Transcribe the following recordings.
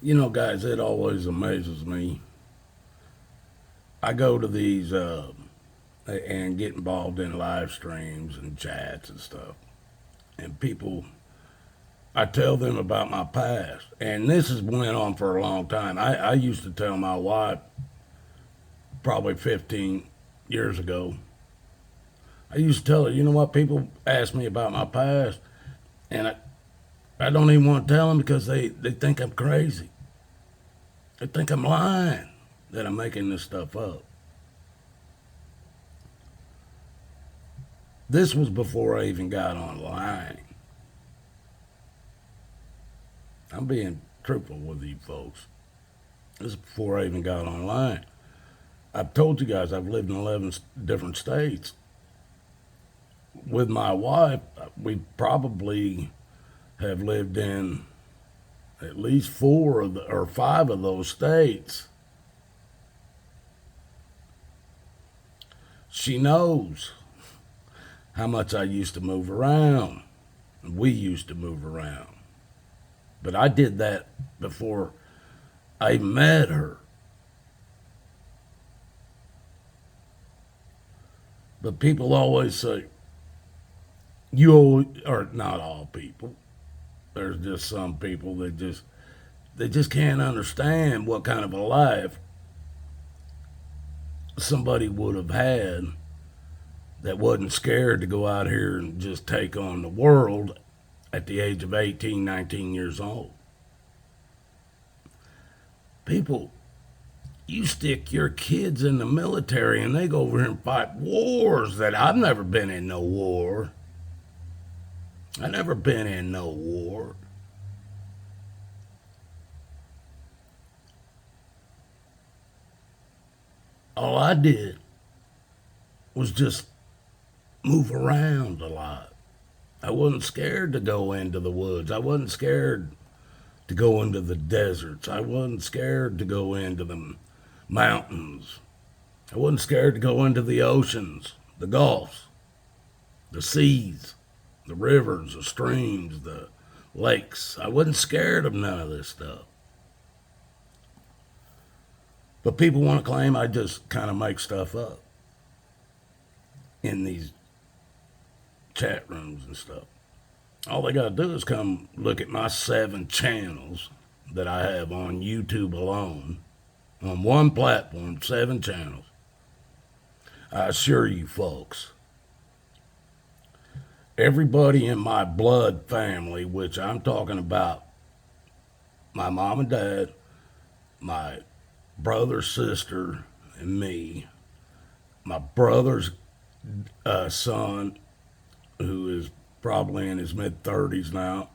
You know, guys, it always amazes me. I go to these and get involved in live streams and chats and stuff. And people, I tell them about my past. And this has went on for a long time. I used to tell my wife probably 15 years ago. I used to tell her, you know what, people ask me about my past, and I don't even want to tell them because they think I'm crazy. They think I'm lying, that I'm making this stuff up. This was before I even got online. I'm being truthful with you folks. This is before I even got online. I've told you guys I've lived in 11 different states. With my wife, we probably have lived in at least or five of those states. She knows how much I used to move around. We used to move around. But I did that before I met her. But people always say, or not all people, there's just some people that they just can't understand what kind of a life somebody would have had that wasn't scared to go out here and just take on the world at the age of 18, 19 years old. People, you stick your kids in the military and they go over here and fight wars that I've never been in no war. I never been in no war. All I did was just move around a lot. I wasn't scared to go into the woods. I wasn't scared to go into the deserts. I wasn't scared to go into the mountains. I wasn't scared to go into the oceans, the gulfs, the seas, the rivers, the streams, the lakes. I wasn't scared of none of this stuff. But people want to claim I just kind of make stuff up in these chat rooms and stuff. All they got to do is come look at my 7 channels that I have on YouTube alone. On one platform, 7 channels. I assure you folks, everybody in my blood family, which I'm talking about my mom and dad, my brother, sister, and me, my brother's son, who is probably in his mid-30s now,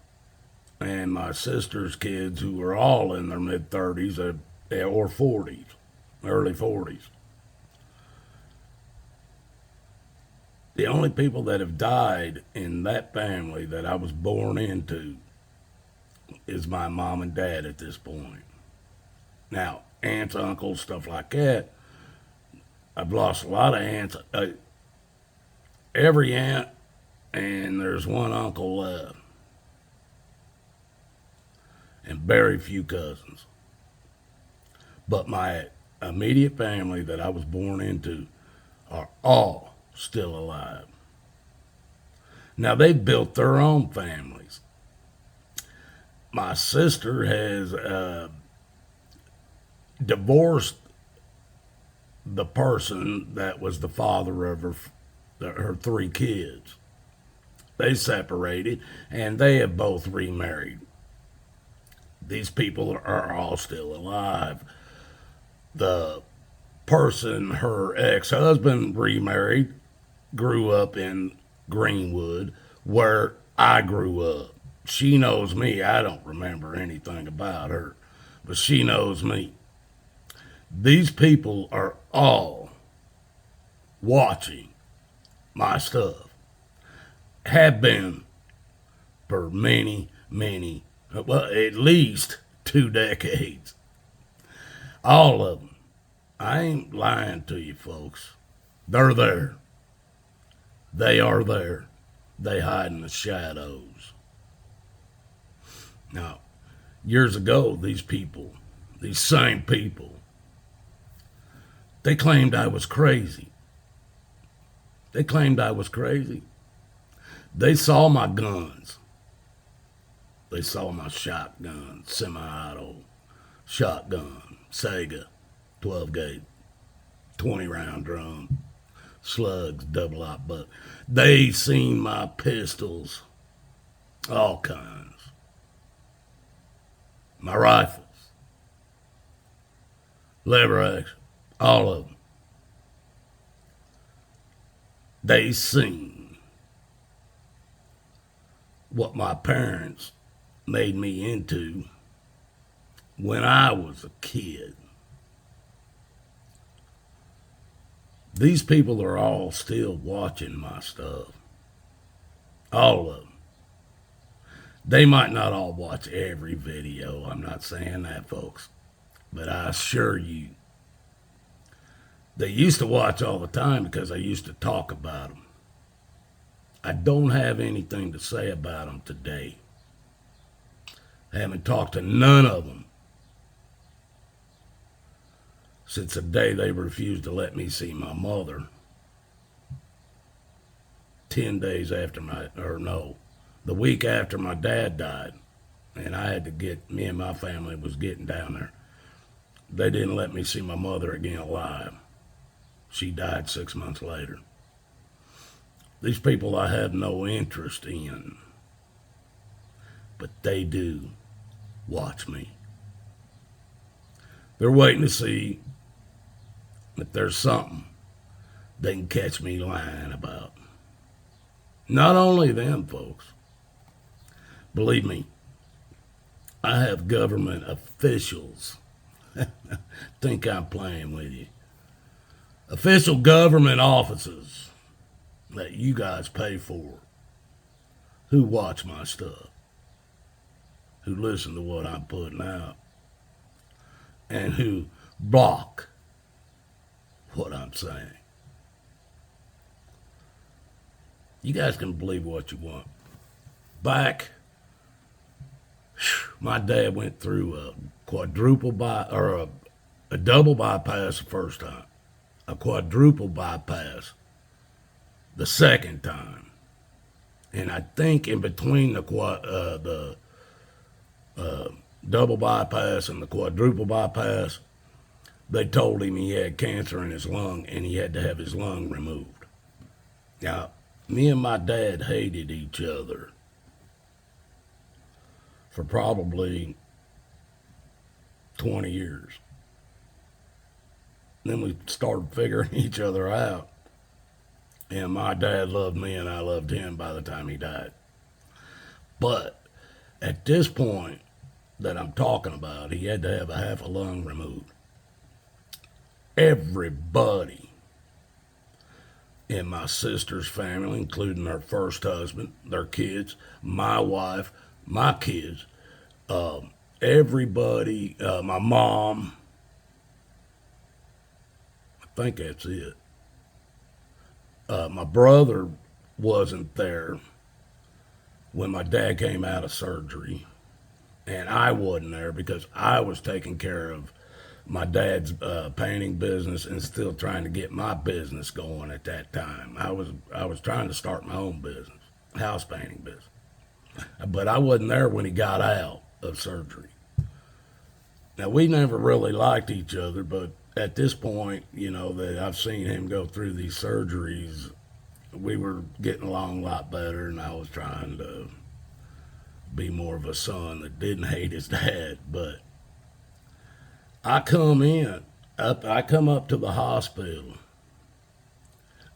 and my sister's kids, who are all in their mid-30s or 40s, early 40s. The only people that have died in that family that I was born into is my mom and dad at this point. Now, aunts, uncles, stuff like that, I've lost a lot of aunts. Every aunt, and there's one uncle left. And very few cousins. But my immediate family that I was born into are all still alive. Now, they've built their own families. My sister has divorced the person that was the father of her 3 kids. They separated, and they have both remarried. These people are all still alive. The person, her ex-husband, remarried, grew up in Greenwood, where I grew up. She knows me. I don't remember anything about her, but she knows me. These people are all watching my stuff. Have been for many, well, at least 2 decades. All of them. I ain't lying to you, folks. They're there. They are there. They hide in the shadows. Now, Years ago, these people, these same people, they claimed I was crazy. They claimed I was crazy. They saw my guns. They saw my shotgun, semi-auto shotgun, Sega, 12 gauge, 20 round drum, slugs, double op, but they seen my pistols, all kinds, my rifles, lever action, all of them. They seen what my parents made me into when I was a kid. These people are all still watching my stuff. All of them. They might not all watch every video. I'm not saying that, folks. But I assure you, they used to watch all the time because I used to talk about them. I don't have anything to say about them today. I haven't talked to none of them since the day they refused to let me see my mother 10 days after the week after my dad died. And I had to me and my family was getting down there. They didn't let me see my mother again alive. She died 6 months later. These people I have no interest in, but they do watch me. They're waiting to see if there's something they can catch me lying about. Not only them, folks. Believe me, I have government officials think I'm playing with you. Official government offices that you guys pay for who watch my stuff, who listen to what I'm putting out, and who block what I'm saying. You guys can believe what you want. My dad went through a double bypass the first time, a quadruple bypass the second time, and I think in between the double bypass and the quadruple bypass, they told him he had cancer in his lung and he had to have his lung removed. Now, me and my dad hated each other for probably 20 years. Then we started figuring each other out. And my dad loved me and I loved him by the time he died. But at this point that I'm talking about, he had to have a half a lung removed. Everybody in my sister's family, including her first husband, their kids, my wife, my kids, everybody, my mom, I think that's it. My brother wasn't there when my dad came out of surgery, and I wasn't there because I was taking care of my dad's painting business and still trying to get my business going at that time. I was trying to start my own business, house painting business, but I wasn't there when he got out of surgery. Now, we never really liked each other, but at this point, that I've seen him go through these surgeries, we were getting along a lot better, and I was trying to be more of a son that didn't hate his dad. But I come up to the hospital.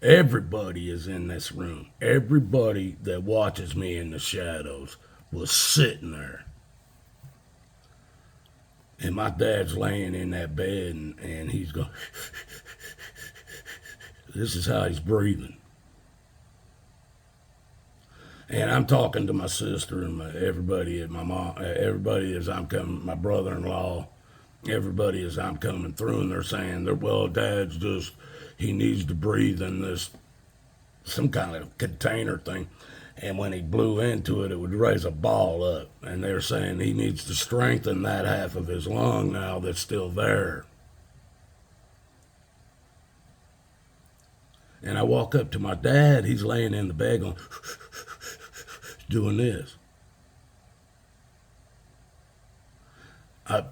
Everybody is in this room. Everybody that watches me in the shadows was sitting there. And my dad's laying in that bed, and he's going, this is how he's breathing. And I'm talking to my sister and everybody, and my mom, everybody as I'm coming, my brother-in-law, everybody as I'm coming through, and they're saying, well, Dad's just, he needs to breathe in this, some kind of container thing. And when he blew into it, it would raise a ball up. And they're saying he needs to strengthen that half of his lung now that's still there. And I walk up to my dad. He's laying in the bed going, doing this. I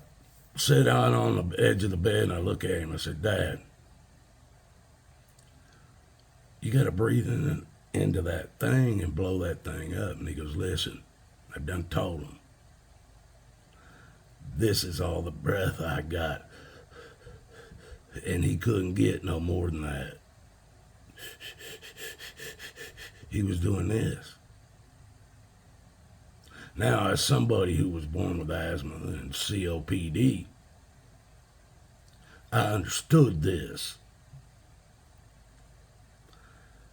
sit down on the edge of the bed and I look at him. I said, Dad, you got to breathe into that thing and blow that thing up. And he goes, listen, I done told him. This is all the breath I got. And he couldn't get no more than that. He was doing this. Now, as somebody who was born with asthma and COPD, I understood this.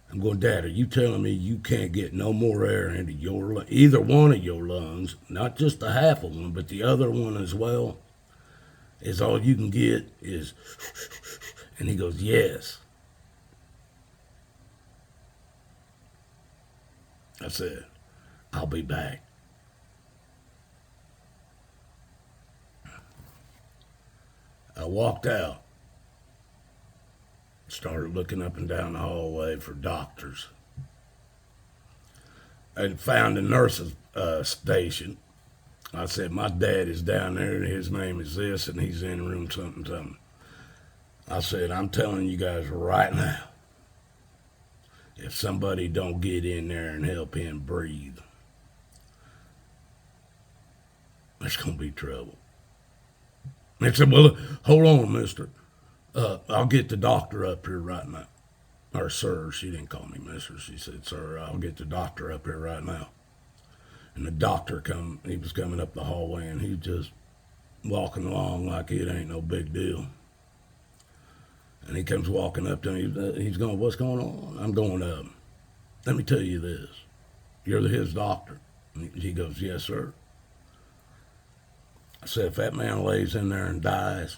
I'm going, Dad, are you telling me you can't get no more air into either one of your lungs, not just the half of one, but the other one as well, is all you can get is, and he goes, yes. I said, I'll be back. I walked out, started looking up and down the hallway for doctors. I found a nurse's station. I said, my dad is down there, and his name is this, and he's in room something, something. I said, I'm telling you guys right now, if somebody don't get in there and help him breathe, there's going to be trouble. They said, well, hold on, mister. I'll get the doctor up here right now. Or sir, she didn't call me mister. She said, sir, I'll get the doctor up here right now. And the doctor he was coming up the hallway, and he was just walking along like it ain't no big deal. And he comes walking up to me. He's going, what's going on? I'm going, let me tell you this. You're his doctor. And he goes, yes, sir. I said, if that man lays in there and dies,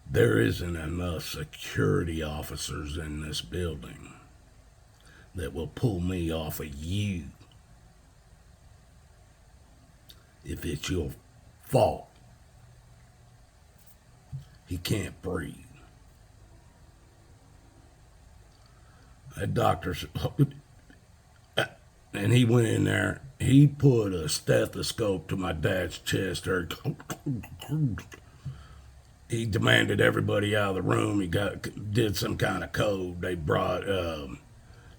there isn't enough security officers in this building that will pull me off of you if it's your fault. He can't breathe. That doctor, and he went in there, he put a stethoscope to my dad's chest there. He demanded everybody out of the room. He did some kind of code. They brought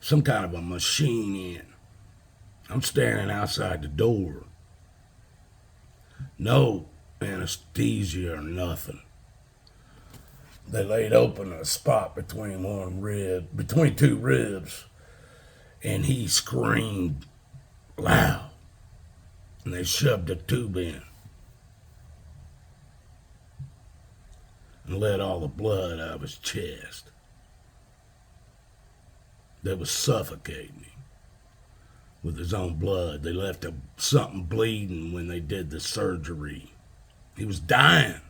some kind of a machine in. I'm standing outside the door. No anesthesia or nothing. They laid open a spot between two ribs, and he screamed loud. And they shoved a tube in and let all the blood out of his chest. That was suffocating him with his own blood. They left something bleeding when they did the surgery. He was dying.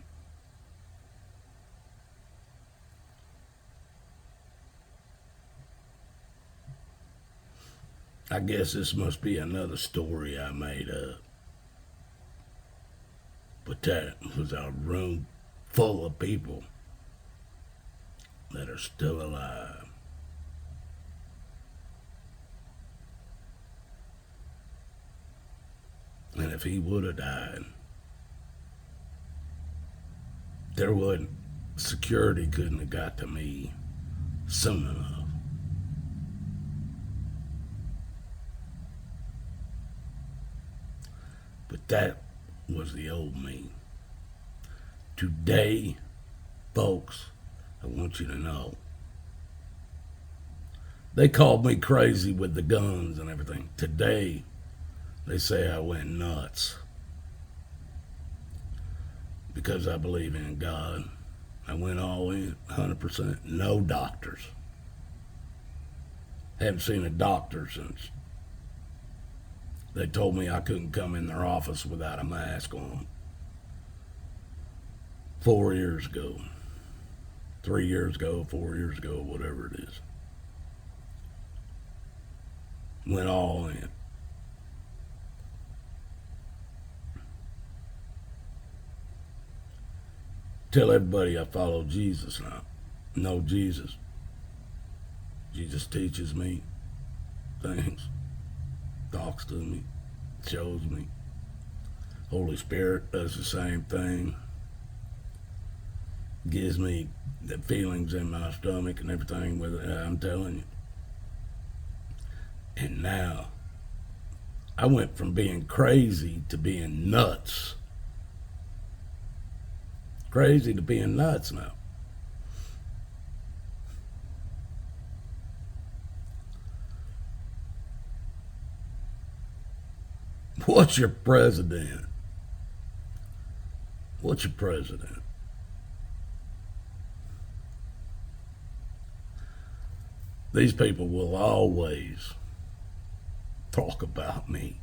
I guess this must be another story I made up. But that was a room full of people that are still alive. And if he would have died, security couldn't have got to me soon enough. But that was the old me. Today, folks, I want you to know, they called me crazy with the guns and everything. Today, they say I went nuts because I believe in God. I went all in, 100%. No doctors. Haven't seen a doctor since they told me I couldn't come in their office without a mask on. 4 years ago. 3 years ago, 4 years ago, whatever it is. Went all in. Tell everybody I follow Jesus now. Know Jesus. Jesus teaches me things, talks to me, shows me. Holy Spirit does the same thing. Gives me the feelings in my stomach and everything with it, I'm telling you. And now, I went from being crazy to being nuts. Crazy to being nuts now. What's your president? What's your president? These people will always talk about me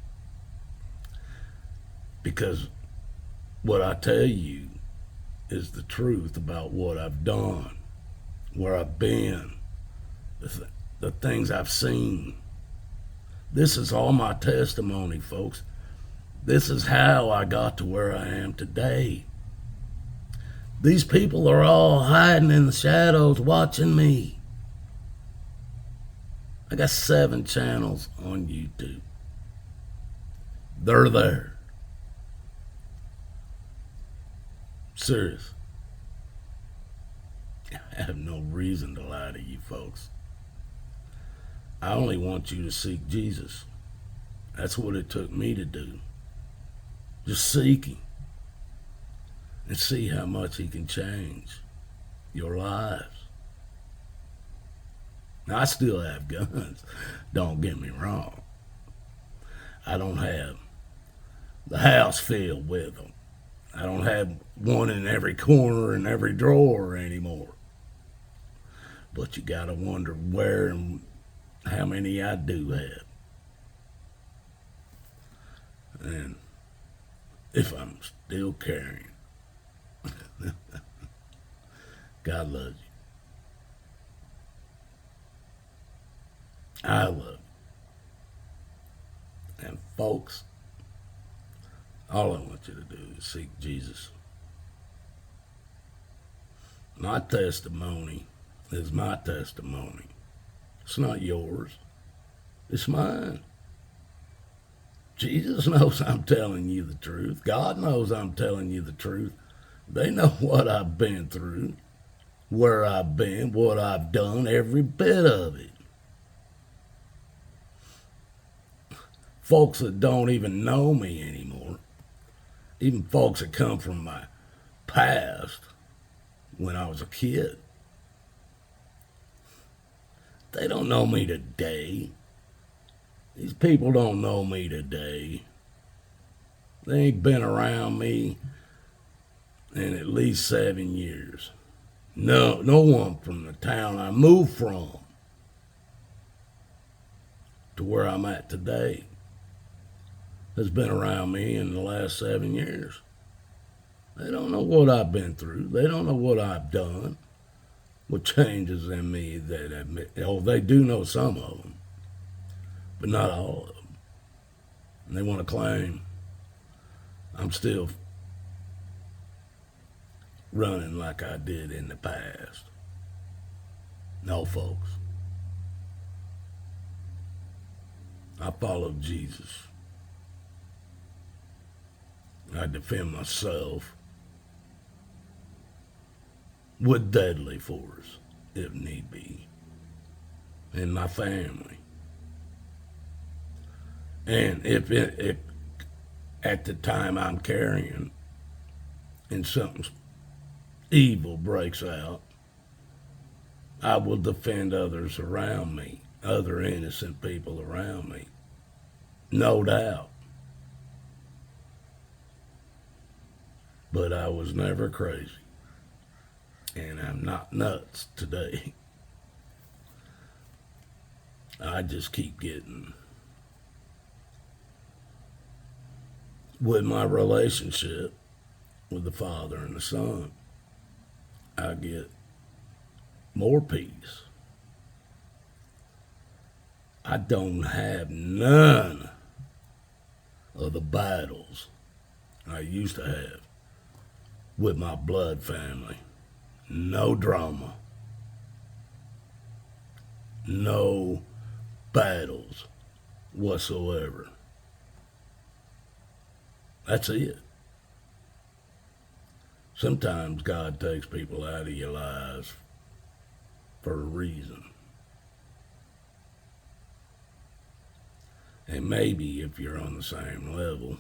because what I tell you is the truth about what I've done, where I've been, the things I've seen. This is all my testimony, folks. This is how I got to where I am today. These people are all hiding in the shadows watching me. I got 7 channels on YouTube. They're there. Serious. I have no reason to lie to you folks. I only want you to seek Jesus. That's what it took me to do. Just seek Him and see how much He can change your lives. Now, I still have guns. Don't get me wrong. I don't have the house filled with them. I don't have one in every corner and every drawer anymore. But you gotta wonder where and how many I do have. And if I'm still carrying. God loves you. I love you. And folks, all I want you to do is seek Jesus. My testimony is my testimony. It's not yours. It's mine. Jesus knows I'm telling you the truth. God knows I'm telling you the truth. They know what I've been through, where I've been, what I've done, every bit of it. Folks that don't even know me anymore, even folks that come from my past when I was a kid, they don't know me today. These people don't know me today. They ain't been around me in at least 7 years. No one from the town I moved from to where I'm at today has been around me in the last 7 years. They don't know what I've been through. They don't know what I've done, what changes in me they do know some of them, but not all of them. And they want to claim I'm still running like I did in the past. No, folks. I followed Jesus. I defend myself with deadly force, if need be, and my family. And if at the time I'm carrying and something evil breaks out, I will defend others around me, other innocent people around me. No doubt. But I was never crazy. And I'm not nuts today. I just keep getting with my relationship with the Father and the Son. I get more peace. I don't have none of the battles I used to have with my blood family. No drama. No battles whatsoever. That's it. Sometimes God takes people out of your lives for a reason. And maybe if you're on the same level,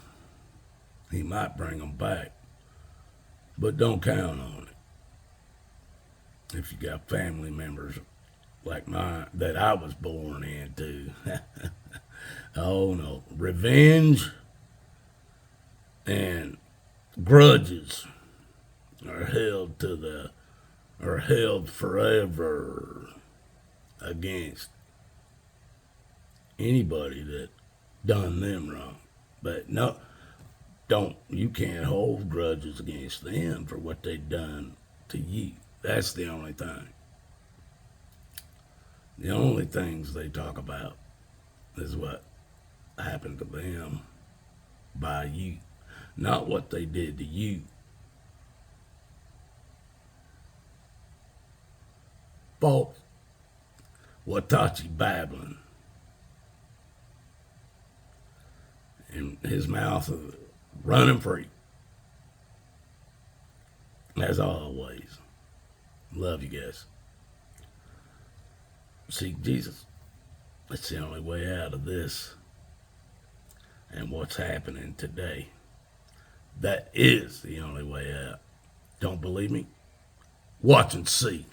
he might bring them back. But don't count on it. If you got family members like mine that I was born into, oh no, revenge and grudges are held forever against anybody that done them wrong. But no, you can't hold grudges against them for what they done to you. That's the only thing. The only things they talk about is what happened to them by you, not what they did to you. False. What taught you babbling? And his mouth is running free. As always. Love you guys. Seek Jesus. That's the only way out of this. And what's happening today. That is the only way out. Don't believe me? Watch and see.